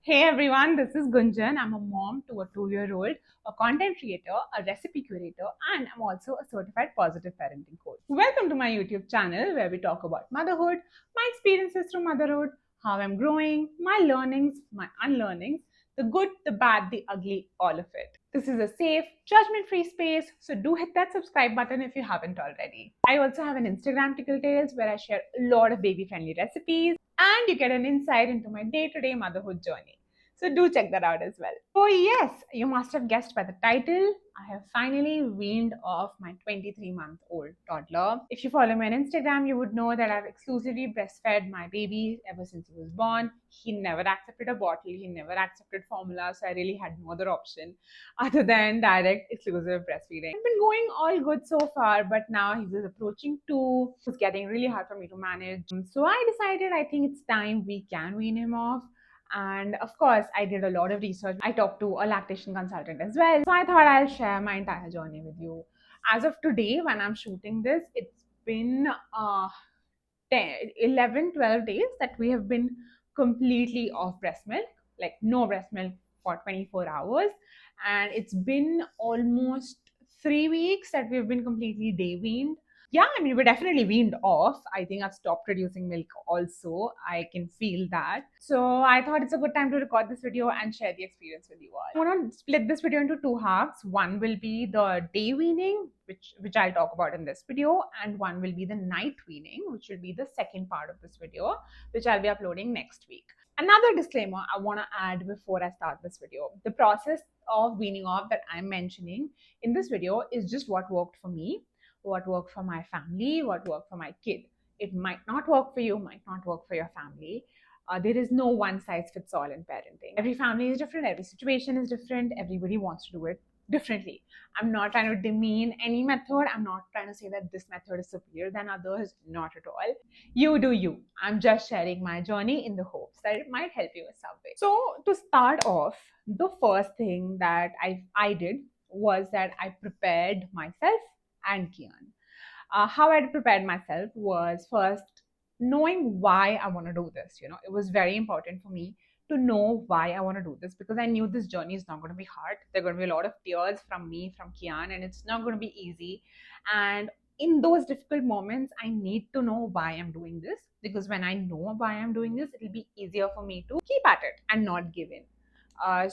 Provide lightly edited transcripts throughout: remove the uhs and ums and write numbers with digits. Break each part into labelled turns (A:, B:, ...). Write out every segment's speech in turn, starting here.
A: Hey everyone, this is Gunjan. I'm a mom to a 2-year-old, a content creator, a recipe curator, and I'm also a certified positive parenting coach. Welcome to my YouTube channel where we talk about motherhood, my experiences through motherhood, how I'm growing, my learnings, my unlearnings, the good, the bad, the ugly, all of it. This is a safe, judgment free space, so do hit that subscribe button if you haven't already. I also have an Instagram Tickle Tales where I share a lot of baby friendly recipes and you get an insight into my day to day motherhood journey. So do check that out as well. Oh yes, you must have guessed by the title, I have finally weaned off my 23-month-old toddler. If you follow me on Instagram, you would know that I've exclusively breastfed my baby ever since he was born. He never accepted a bottle, he never accepted formula, so I really had no other option other than direct exclusive breastfeeding. It's been going all good so far, but now he was approaching 2. It's getting really hard for me to manage. So I decided I think it's time we can wean him off. And of course, I did a lot of research. I talked to a lactation consultant as well. So I thought I'll share my entire journey with you. As of today, when I'm shooting this, it's been 10, 11, 12 days that we have been completely off breast milk, like no breast milk for 24 hours. And it's been almost 3 weeks that we've been completely day weaned. Yeah, I mean, we're definitely weaned off. I think I've stopped producing milk also. I can feel that. So I thought it's a good time to record this video and share the experience with you all. I want to split this video into 2 halves. One will be the day weaning, which I'll talk about in this video, and one will be the night weaning, which will be the second part of this video, which I'll be uploading next week. Another disclaimer I want to add before I start this video. The process of weaning off that I'm mentioning in this video is just what worked for me, what worked for my family, what worked for my kid. It might not work for you, might not work for your family. There is no one size fits all in parenting. Every family is different, every situation is different, everybody wants to do it differently. I'm not trying to demean any method. I'm not trying to say that this method is superior than others, not at all. You do you. I'm just sharing my journey in the hopes that it might help you in some way. So, to start off, the first thing that I did was that I prepared myself and Kiaan. How I prepared myself was first knowing why I want to do this. It was very important for me to know why I want to do this because I knew this journey is not going to be hard. There are going to be a lot of tears from me, from Kiaan, and it's not going to be easy. And in those difficult moments, I need to know why I'm doing this because when I know why I'm doing this, it'll be easier for me to keep at it and not give in. I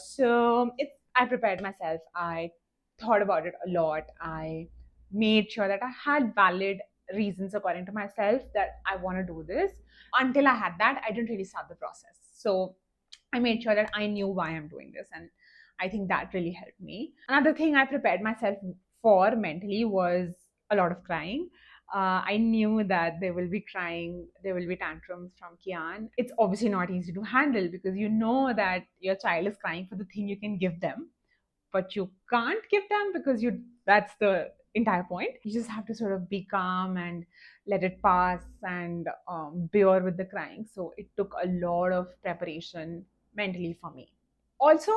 A: prepared myself. I thought about it a lot. I made sure that I had valid reasons according to myself that I want to do this. Until I had that, I didn't really start the process. So I made sure that I knew why I'm doing this. And I think that really helped me. Another thing I prepared myself for mentally was a lot of crying. I knew that there will be crying, there will be tantrums from Kiaan. It's obviously not easy to handle because you know that your child is crying for the thing you can give them, but you can't give them because that's the entire point. You just have to sort of be calm and let it pass and bear with the crying. So it took a lot of preparation mentally for me. Also,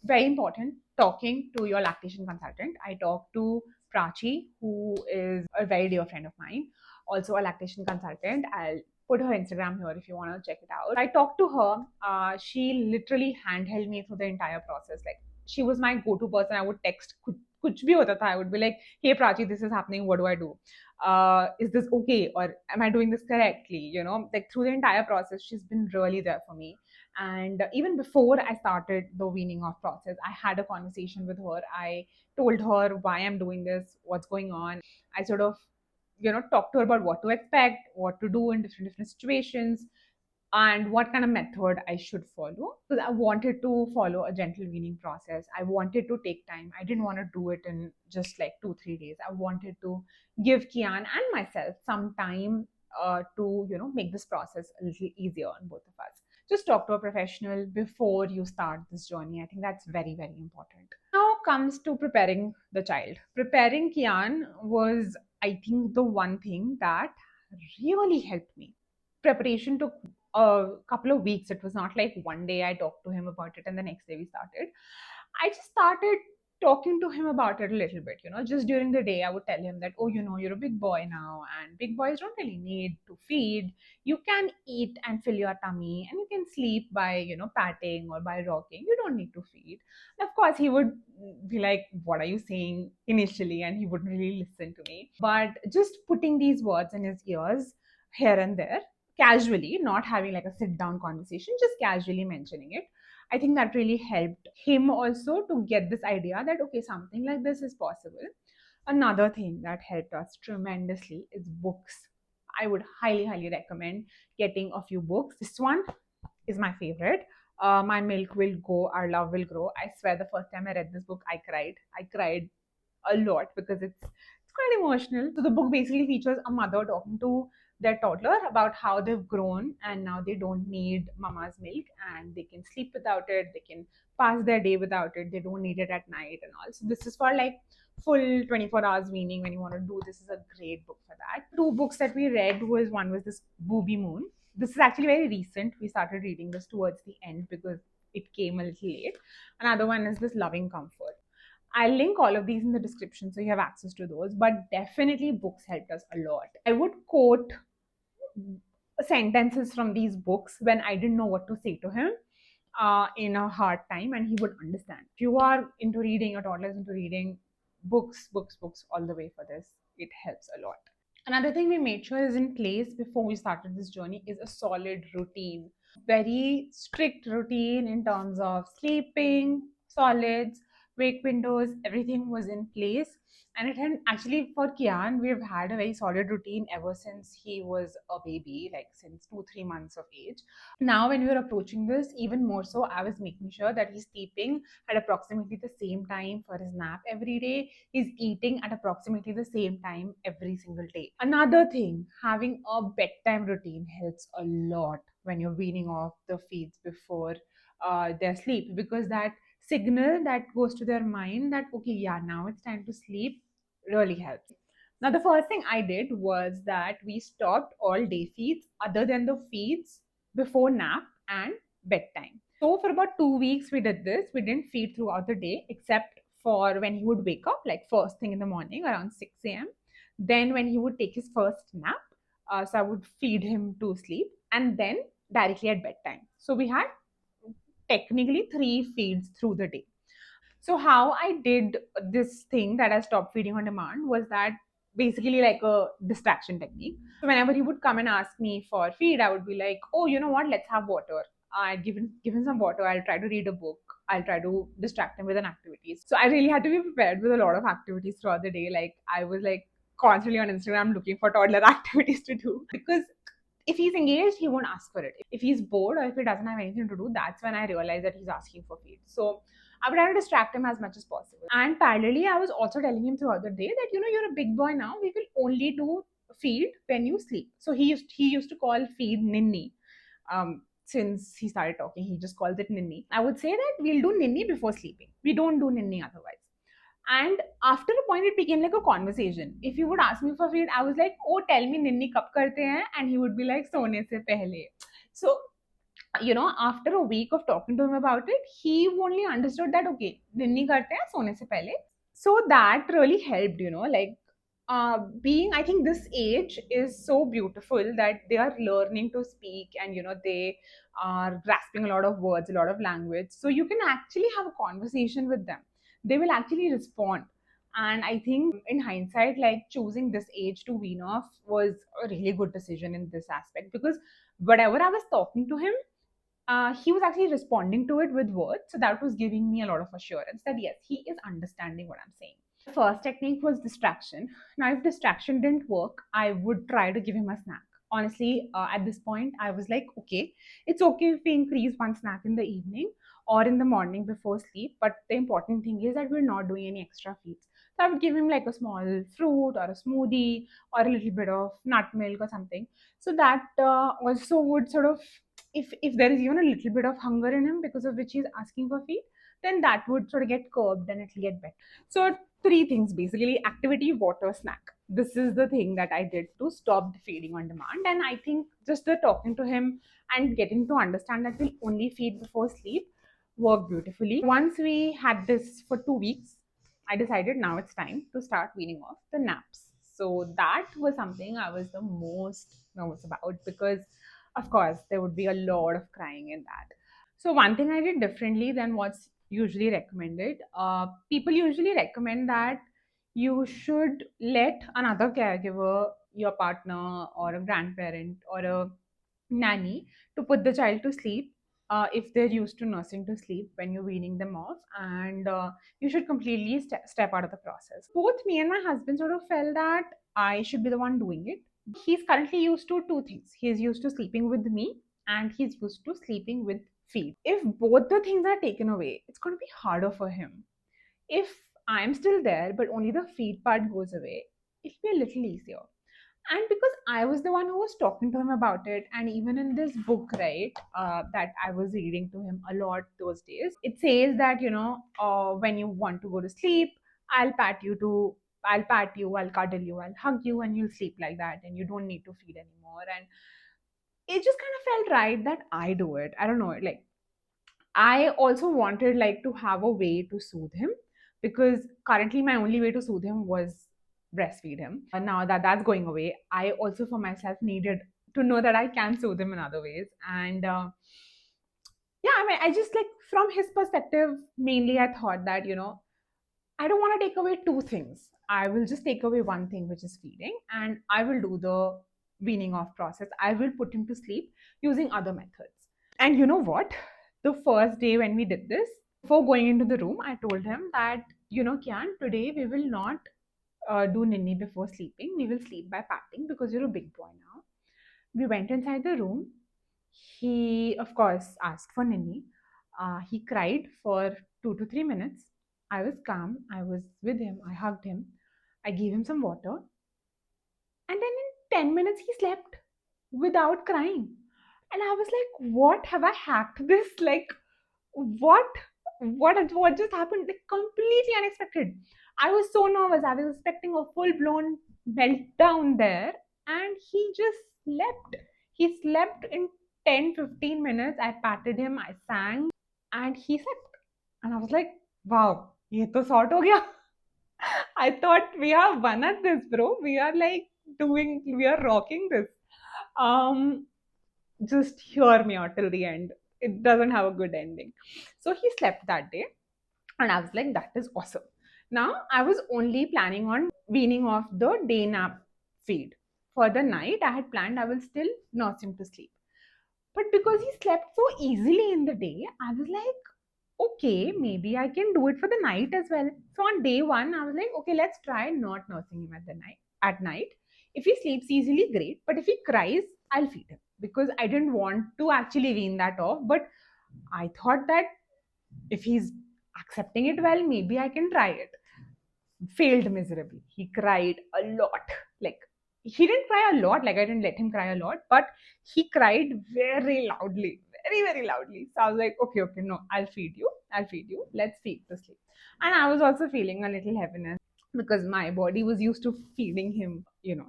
A: very important, talking to your lactation consultant. I talked to Prachi, who is a very dear friend of mine, also a lactation consultant. I'll put her Instagram here if you want to check it out. I talked to her. She literally handheld me through the entire process. Like, she was my go-to person. I would text कुछ भी होता था. I would be like, hey Prachi, this is happening, what do I do? Is this okay, or am I doing this correctly? Like through the entire process, she's been really there for me. And even before I started the weaning off process, I had a conversation with her. I told her why I'm doing this, what's going on. I sort of talked to her about what to expect, what to do in different situations, and what kind of method I should follow. Because I wanted to follow a gentle weaning process. I wanted to take time. I didn't want to do it in just like 2-3 days. I wanted to give Kiaan and myself some time to make this process a little easier on both of us. Just talk to a professional before you start this journey. I think that's very, very important. Now comes to preparing the child. Preparing Kiaan was, I think, the one thing that really helped me. Preparation took a couple of weeks. It was not like one day I talked to him about it and the next day we started. I just started talking to him about it a little bit. Just during the day, I would tell him that, oh, you're a big boy now, and big boys don't really need to feed. You can eat and fill your tummy, and you can sleep by, patting or by rocking. You don't need to feed. And of course, he would be like, what are you saying initially? And he wouldn't really listen to me. But just putting these words in his ears here and there, casually, not having like a sit down conversation, just casually mentioning it, I think that really helped him also to get this idea that, okay, something like this is possible. Another thing that helped us tremendously is books. I would highly, highly recommend getting a few books. This one is my favorite. My Milk Will Go, Our Love Will Grow. I swear the first time I read this book, I cried. I cried a lot because it's quite emotional. So the book basically features a mother talking to their toddler about how they've grown and now they don't need mama's milk and they can sleep without it, they can pass their day without it, they don't need it at night and all. So this is for like full 24 hours weaning. When you want to do this, is a great book for that. Two books that we read was, one was this Booby Moon. This is actually very recent. We started reading this towards the end because it came a little late. Another one is this Loving Comfort. I'll link all of these in the description so you have access to those. But definitely books helped us a lot. I would quote sentences from these books when I didn't know what to say to him in a hard time, and he would understand. If you are into reading, your toddler is into reading, books, books, books all the way for this. It helps a lot. Another thing we made sure is in place before we started this journey is a solid routine. Very strict routine in terms of sleeping, solids, wake windows, everything was in place. And it had actually, for Kiaan, we've had a very solid routine ever since he was a baby, like since 2-3 months of age. Now, when we were approaching this, even more so, I was making sure that he's sleeping at approximately the same time for his nap every day. He's eating at approximately the same time every single day. Another thing, having a bedtime routine helps a lot when you're weaning off the feeds before their sleep, because that signal that goes to their mind that, okay, yeah, now it's time to sleep, really helps. Now, the first thing I did was that we stopped all day feeds other than the feeds before nap and bedtime. So, for about 2 weeks, we did this. We didn't feed throughout the day except for when he would wake up, like first thing in the morning around 6 a.m. Then, when he would take his first nap, so I would feed him to sleep, and then directly at bedtime. So, we had technically 3 feeds through the day. So how I did this thing that I stopped feeding on demand was that basically like a distraction technique. So whenever he would come and ask me for feed, I would be like, oh, you know what? Let's have water. I'd give him some water. I'll try to read a book. I'll try to distract him with an activity. So I really had to be prepared with a lot of activities throughout the day. Like I was like constantly on Instagram looking for toddler activities to do, because if he's engaged, he won't ask for it. If he's bored or if he doesn't have anything to do, that's when I realize that he's asking for feed. So I would try to distract him as much as possible. And parallelly, I was also telling him throughout the day that, you're a big boy now. We will only do feed when you sleep. So he used to call feed ninny. Since he started talking, he just calls it ninny. I would say that we'll do ninny before sleeping. We don't do ninny otherwise. And after a point, it became like a conversation. If he would ask me for feed, I was like, oh, tell me ninny kab karte hain? And he would be like, sone se pehle. So, after a week of talking to him about it, he only understood that, okay, ninny karte hain, sone se pehle. So that really helped, like being, I think this age is so beautiful that they are learning to speak, and, they are grasping a lot of words, a lot of language. So you can actually have a conversation with them. They will actually respond. And I think in hindsight, like choosing this age to wean off was a really good decision in this aspect, because whatever I was talking to him, he was actually responding to it with words. So that was giving me a lot of assurance that yes, he is understanding what I'm saying. The first technique was distraction. Now, if distraction didn't work, I would try to give him a snack. Honestly, at this point, I was like, okay, it's okay if we increase one snack in the evening or in the morning before sleep. But the important thing is that we're not doing any extra feeds. So I would give him like a small fruit or a smoothie or a little bit of nut milk or something. So that also would sort of, if there is even a little bit of hunger in him because of which he's asking for feed, then that would sort of get curbed and it'll get better. So 3 things basically: activity, water, snack. This is the thing that I did to stop the feeding on demand. And I think just the talking to him and getting to understand that we'll only feed before sleep worked beautifully. Once we had this for 2 weeks, I decided now it's time to start weaning off the naps. So that was something I was the most nervous about because, of course, there would be a lot of crying in that. So, one thing I did differently than what's usually recommended, people usually recommend that you should let another caregiver, your partner, or a grandparent, or a nanny, to put the child to sleep if they're used to nursing to sleep when you're weaning them off, and you should completely step out of the process. Both me and my husband sort of felt that I should be the one doing it. He's currently used to two things. He's used to sleeping with me and he's used to sleeping with feed. If both the things are taken away, it's going to be harder for him. If I'm still there but only the feed part goes away, it'll be a little easier. And because I was the one who was talking to him about it, and even in this book, right, that I was reading to him a lot those days, it says that, when you want to go to sleep, i'll pat you to I'll pat you, I'll cuddle you, I'll hug you, and you'll sleep like that, and you don't need to feed anymore. And it just kind of felt right that I do it. I don't know, like, I also wanted like to have a way to soothe him, because currently my only way to soothe him was breastfeed him. Now that that's going away, I also for myself needed to know that I can soothe him in other ways. And yeah, I mean, I just like, from his perspective, mainly I thought that, I don't want to take away two things. I will just take away one thing, which is feeding, and I will do the weaning off process. I will put him to sleep using other methods. And you know what? The first day when we did this, before going into the room, I told him that, Kian, today we will not do ninny before sleeping. We will sleep by patting because you're a big boy now. We went inside the room. He, of course, asked for ninny. He cried for 2 to 3 minutes. I was calm. I was with him. I hugged him. I gave him some water. And then in 10 minutes, he slept without crying. And I was like, what have I hacked this? Like, what what just happened? Like, completely unexpected. I was so nervous. I was expecting a full-blown meltdown there, and he just slept. He slept in 10-15 minutes. I patted him, I sang, and he slept. And I was like, wow, ye to sort ho gaya. I thought we are one at this, bro. We are like we are rocking this. Um, just hear me out till the end. It doesn't have a good ending. So he slept that day, and I was like, that is awesome. Now I was only planning on weaning off the day nap feed. For the night, I had planned I will still nurse him to sleep. But because he slept so easily in the day, I was like, okay, maybe I can do it for the night as well. So on day one, I was like, okay, let's try not nursing him at night. If he sleeps easily, great. But if he cries, I'll feed him, because I didn't want to actually wean that off. But I thought that if he's accepting it well, maybe I can try it. Failed miserably. He cried a lot. Like, he didn't cry a lot, like I didn't let him cry a lot, but he cried very loudly, very, very loudly. So I was like, okay, okay, no, I'll feed you, let's feed to sleep. And I was also feeling a little heaviness because my body was used to feeding him,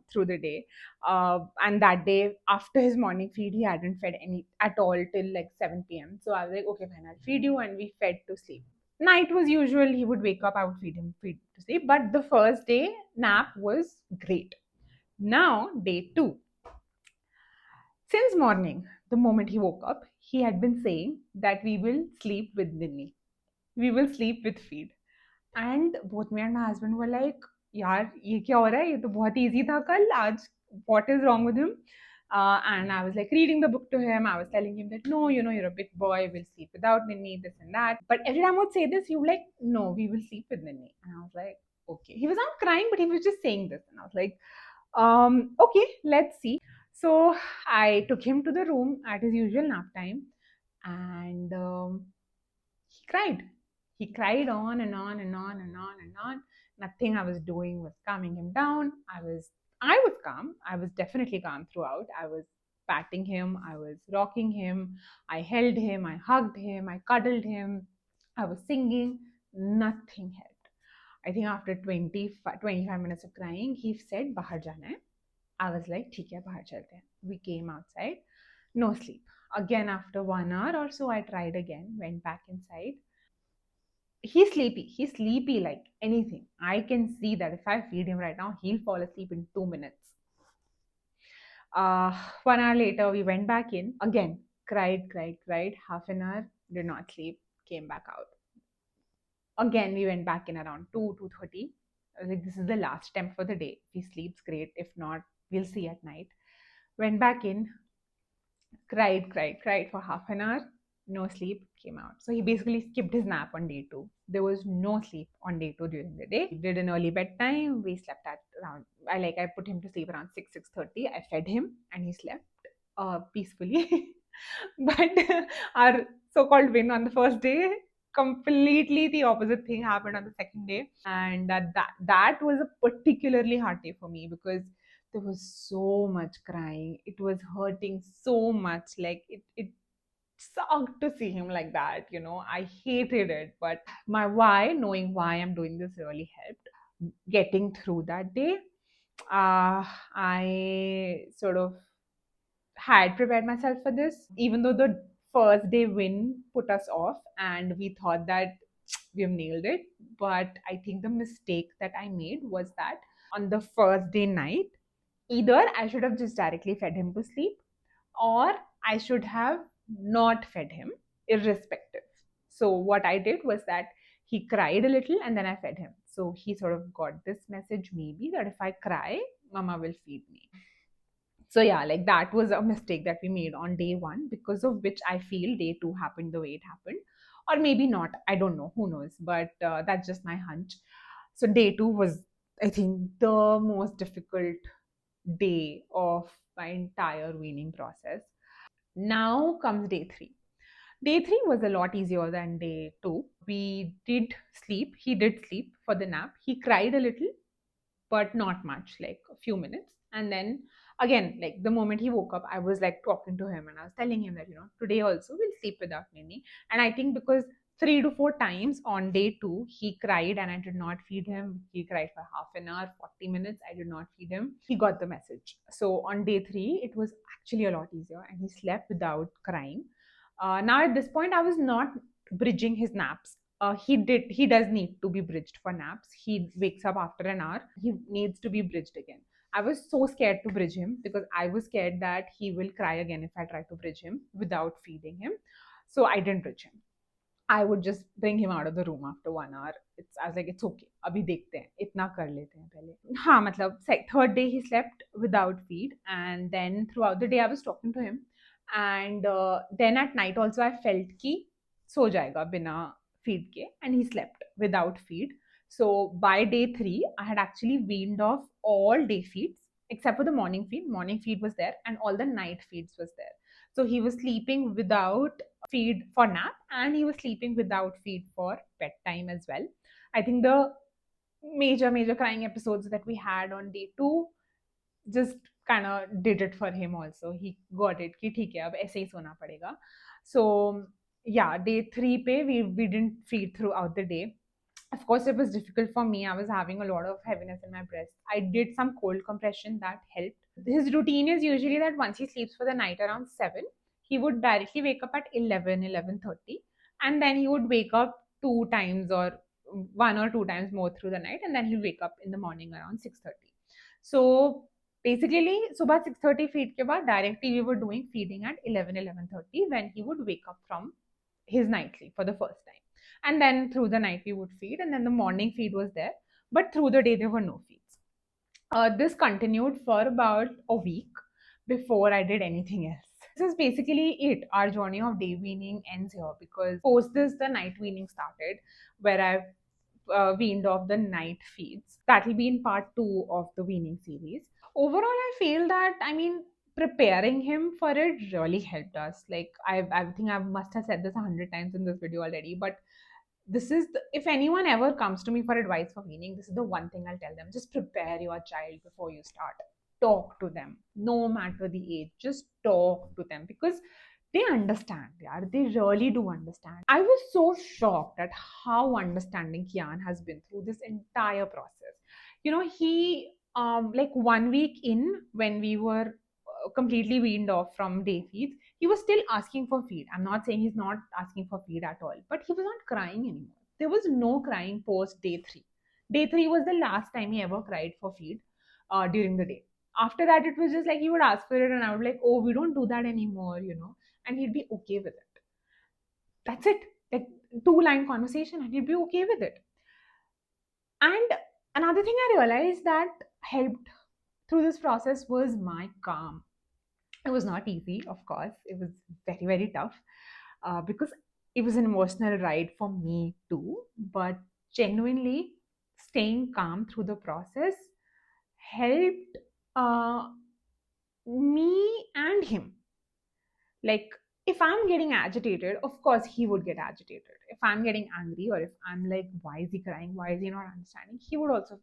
A: through the day. And that day, after his morning feed, he hadn't fed any at all till like 7 p.m. So I was like, okay, fine, I'll feed you. And we fed to sleep. Night was usual. He would wake up, I would feed to sleep. But the first day nap was great. Now, day two. Since morning, the moment he woke up, he had been saying that we will sleep with Ninny. We will sleep with feed. And both me and my husband were like, यार ये क्या हो रहा है, ये तो बहुत easy था कल, आज what is wrong with him? And I was like reading the book to him. I was telling him that, no, you're a big boy, we'll sleep without Ninny, this and that. But every time I would say this, he would like, no, we will sleep with Ninny. And I was like, okay. He was not crying, but he was just saying this. And I was like, okay, let's see. So I took him to the room at his usual nap time, and he cried. He cried on and on and on and on and on. Nothing I was doing was calming him down. I was calm. I was definitely calm throughout. I was patting him, I was rocking him, I held him, I hugged him, I cuddled him, I was singing. Nothing helped. I think after 25 minutes of crying, he said, "Bahar jana hai." I was like, "ठीक है, bahar chalte hain." We came outside. No sleep. Again, after 1 hour or so, I tried again, went back inside. He's sleepy like anything. I can see that if I feed him right now, he'll fall asleep in 2 minutes. uh 1 hour later we went back in again, cried half an hour, did not sleep, came back out again. We went back in around 2:30. I was like, this is the last attempt for the day. If he sleeps, great. If not, we'll see at night. Went back in, cried for half an hour. No sleep, came out. So he basically skipped his nap on day two. There was no sleep on day two during the day. We did an early bedtime. We slept at around, I put him to sleep around 6:30. I fed him and he slept peacefully. But our so-called win on the first day, completely the opposite thing happened on the second day, and that was a particularly hard day for me because there was so much crying. It was hurting so much. Like it sucked to see him like that. I hated it. But my why, knowing why I'm doing this, really helped getting through that day. I sort of had prepared myself for this, even though the first day win put us off and we thought that we've nailed it. But I think the mistake that I made was that on the first day night, either I should have just directly fed him to sleep, or I should have not fed him, irrespective. So, what I did was that he cried a little and then I fed him. So, he sort of got this message maybe that if I cry, Mama will feed me. So yeah, like that was a mistake that we made on day one, because of which I feel day two happened the way it happened, or maybe not. I don't know. Who knows? But that's just my hunch. So day two was, I think, the most difficult day of my entire weaning process. Now comes day three. Day three was a lot easier than day two. We did sleep. He did sleep for the nap. He cried a little, but not much, like a few minutes. And then again, like the moment he woke up, I was like talking to him and I was telling him that, today also we'll sleep without Nini. And I think because 3 to 4 times on day two, he cried and I did not feed him. He cried for half an hour, 40 minutes. I did not feed him. He got the message. So on day three, it was actually a lot easier and he slept without crying. Now at this point, I was not bridging his naps. He does need to be bridged for naps. He wakes up after an hour. He needs to be bridged again. I was so scared to bridge him because I was scared that he will cry again if I try to bridge him without feeding him. So I didn't bridge him. I would just bring him out of the room after 1 hour. I was like, it's okay. अभी देखते हैं, इतना कर लेते हैं पहले. हाँ, मतलब third day he slept without feed, and then throughout the day I was talking to him, and then at night also I felt कि सो जाएगा बिना feed के, and he slept without feed. So by day three, I had actually weaned off all day feeds except for the morning feed. Morning feed was there, and all the night feeds was there. So he was sleeping without feed for nap and he was sleeping without feed for bedtime as well. I think the major crying episodes that we had on day two just kind of did it for him also. He got it कि ठीक है अब ऐसे ही सोना पड़ेगा. So yeah, day three पे we didn't feed throughout the day. Of course, it was difficult for me. I was having a lot of heaviness in my breast. I did some cold compression that helped. His routine is usually that once he sleeps for the night around 7, he would directly wake up at 11:30, and then he would wake up two times or one or two times more through the night, and then he'll wake up in the morning around 6:30. So basically, सुबह 6:30 feed के बाद directly we were doing feeding at 11:30 when he would wake up from his night sleep for the first time. And then through the night we would feed, and then the morning feed was there, but through the day there were no feeds. This continued for about a week before I did anything else. This is basically it. Our journey of day weaning ends here because post this, the night weaning started, where I've weaned off the night feeds. That will be in part two of the weaning series. Overall, I feel that, preparing him for it really helped us. Like, I think I must have said this 100 times in this video already, but if anyone ever comes to me for advice for weaning, this is the one thing I'll tell them: just prepare your child before you start. Talk to them, no matter the age. Just talk to them because they understand. Yeah, they really do understand. I was so shocked at how understanding Kiaan has been through this entire process. He like 1 week in, when we were completely weaned off from day feeds, he was still asking for feed. I'm not saying he's not asking for feed at all, but he was not crying anymore. There was no crying post day 3. Day 3 was the last time he ever cried for feed during the day. After that, it was just like he would ask for it, and I would be like, oh, we don't do that anymore, and he'd be okay with it. That's it. Like, two-line conversation, and he'd be okay with it. And another thing I realized that helped through this process was my calm. It was not easy, of course. It was very, very tough because it was an emotional ride for me too. But genuinely, staying calm through the process helped uh, me and him. Like, if I'm getting agitated, of course he would get agitated. If I'm getting angry, or if I'm like, why is he crying? Why is he not understanding? He would also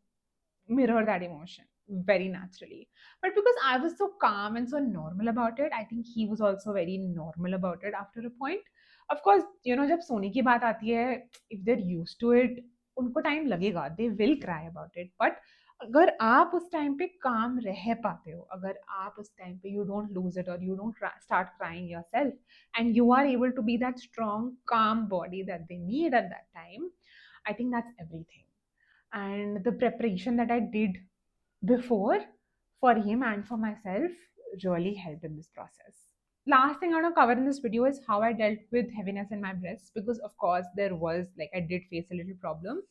A: mirror that emotion very naturally. But because I was so calm and so normal about it, I think he was also very normal about it after a point. Of course, जब सोने की बात आती है, if they're used to it, उनको time लगेगा, they will cry about it. But अगर आप उस टाइम पे काम रह पाते हो, अगर आप उस टाइम पे you don't lose it, or you don't start crying yourself, and you are able to be that strong calm body that they need at that time, I think that's everything. And the preparation that I did before for him and for myself really helped in this process. Last thing I want to cover in this video is how I dealt with heaviness in my breasts, because of course there was, like, I did face a little problem.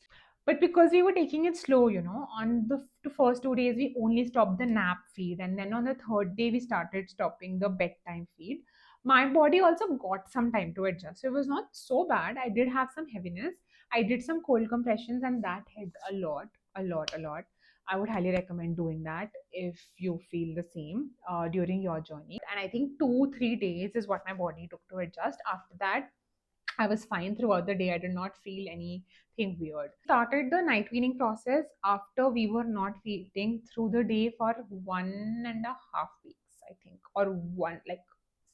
A: But because we were taking it slow, on the first 2 days we only stopped the nap feed, and then on the third day we started stopping the bedtime feed. My body also got some time to adjust. So it was not so bad. I did have some heaviness. I did some cold compressions, and that helped a lot, a lot, a lot. I would highly recommend doing that if you feel the same during your journey. And I think 2-3 days is what my body took to adjust. After that, I was fine throughout the day. I did not feel anything weird. Started the night weaning process after we were not feeding through the day for 1.5 weeks, I think, or one, like,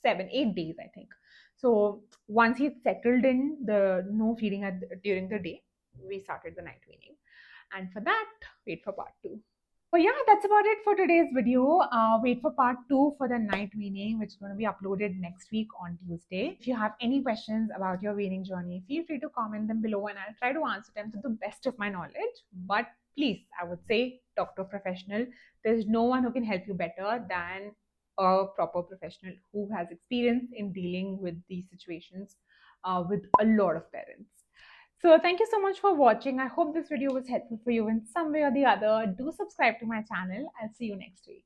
A: 7-8 days, I think. So once he settled in the no feeding during the day, we started the night weaning. And for that, wait for part 2. So yeah, that's about it for today's video. Wait for part 2 for the night weaning, which is going to be uploaded next week on Tuesday. If you have any questions about your weaning journey, feel free to comment them below, and I'll try to answer them to the best of my knowledge. But please, I would say, talk to a professional. There's no one who can help you better than a proper professional who has experience in dealing with these situations with a lot of parents. So thank you so much for watching. I hope this video was helpful for you in some way or the other. Do subscribe to my channel. I'll see you next week.